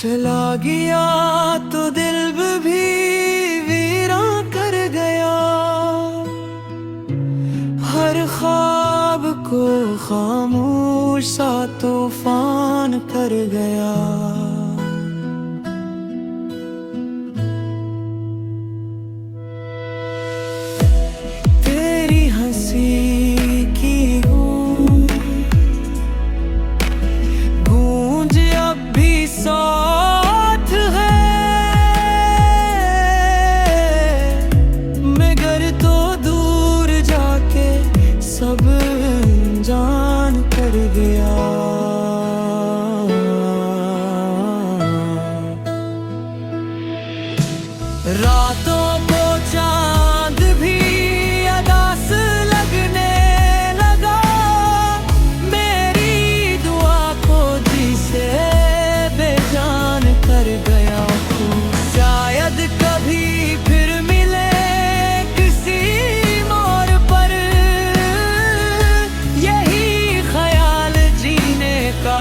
चला गया तो दिल भी वीरान कर गया, हर ख्वाब को खामोश सा तूफान कर गया। तेरी हंसी की गूंज अब भी साथ है, मगर तो दूर जाके सब जान कर गया। रातों को चांद भी अदास लगने लगा, मेरी दुआ को जिसे बेजान कर गया। शायद कभी फिर मिले किसी मोड़ पर, यही ख्याल जीने का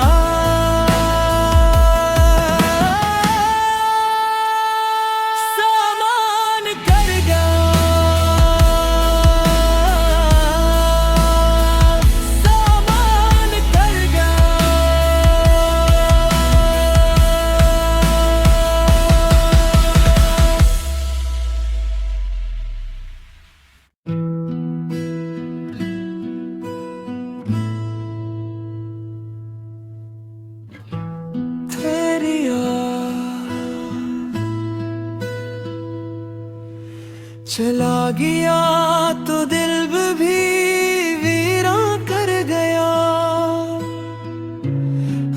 सामान कर गया, सामान कर गया। तेरी चला गया तो दिल भी वीरान कर गया,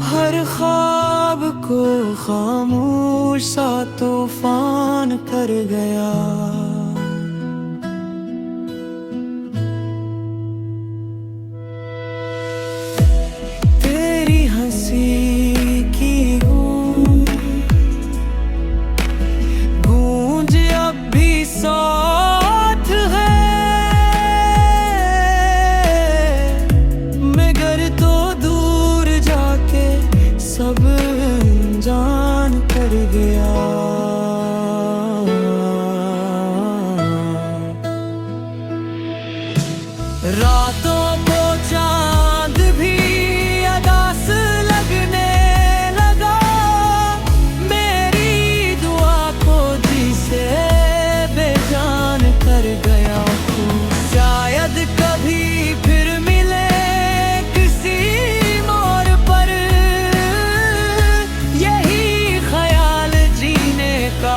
हर ख्वाब को खामोश सा तूफान कर गया। तेरी हंसी की गूंज अब भी साथ है, मगर तो दूर जाके सब जान कर गया। रातों को चांद भी अदास लगने लगा, मेरी दुआ को जिसे बेजान कर गया। शायद कभी फिर मिले किसी मोड़ पर, यही ख्याल जीने का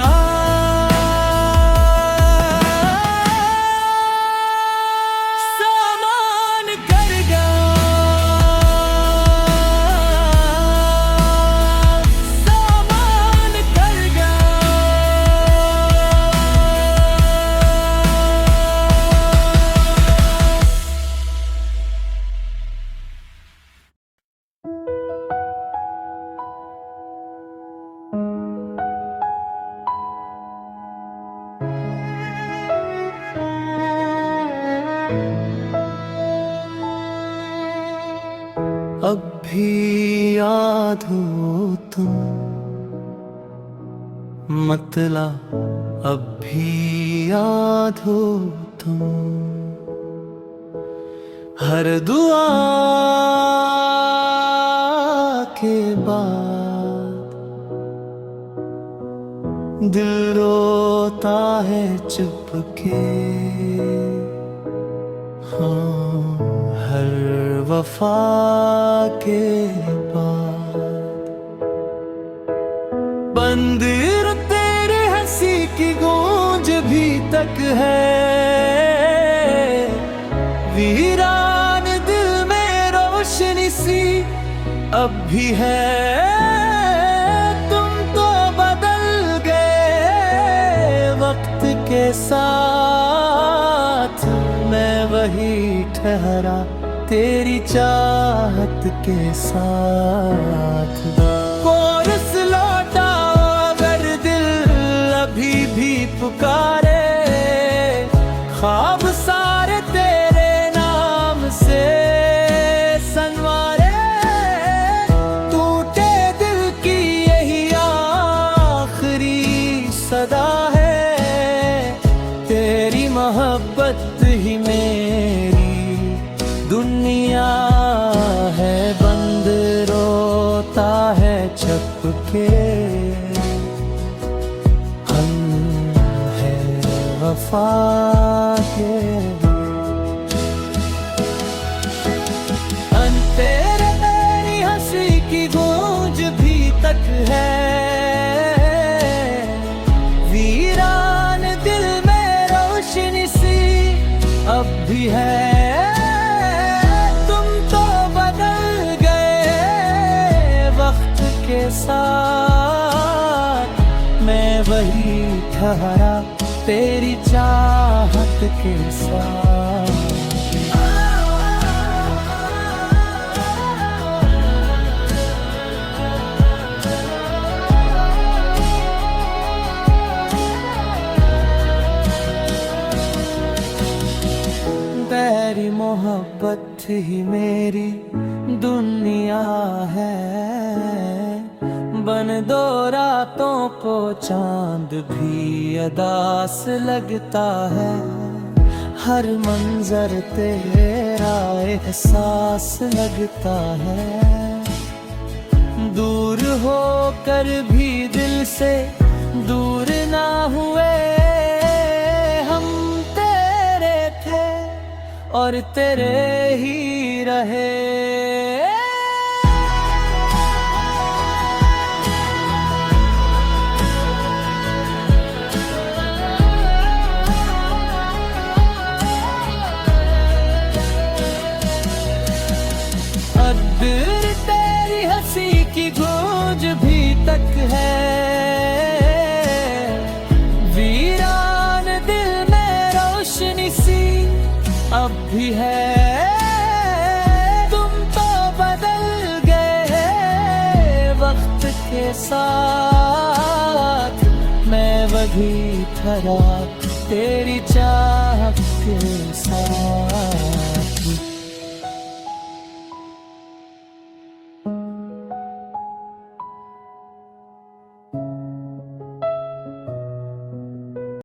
सामान कर गया, सामान कर गया। अब भी याद हो तुम, मतलब अब भी याद हो तुम, हर दुआ के बाद दिल रोता है चुपके। हाँ, हर वफा के बाद बंद तेरे हंसी की गूंज भी तक है, वीरान दिल में रोशनी सी अब भी है। तुम तो बदल गए वक्त के साथ, मैं वही ठहरा तेरी चाहत के साथ। कोरस लौटाओ अगर दिल अभी भी पुकारे, ख्वाब सारे तेरे नाम से संवारे, टूटे दिल की यही के हम हैं वफा के। तेरे तेरी हंसी की गूंज भी तक है, वीरान दिल में रोशनी सी अब भी है। तुम तो बदल गए वक्त के साथ, मैं वही ठहरा तेरी चाहत के साथ। तेरी मोहब्बत ही मेरी दुनिया है, बन दो रातों को चांद भी अदास लगता है। हर मंजर तेरा एहसास लगता है, दूर होकर भी दिल से दूर ना हुए। और तेरे ही रहे। अदर तेरी हंसी की गूंज भी तक है, वीरान दिल में रोशनी सी अब भी है। तुम तो बदल गए वक्त के साथ, मैं वही ठहरा तेरी चाहत के साथ।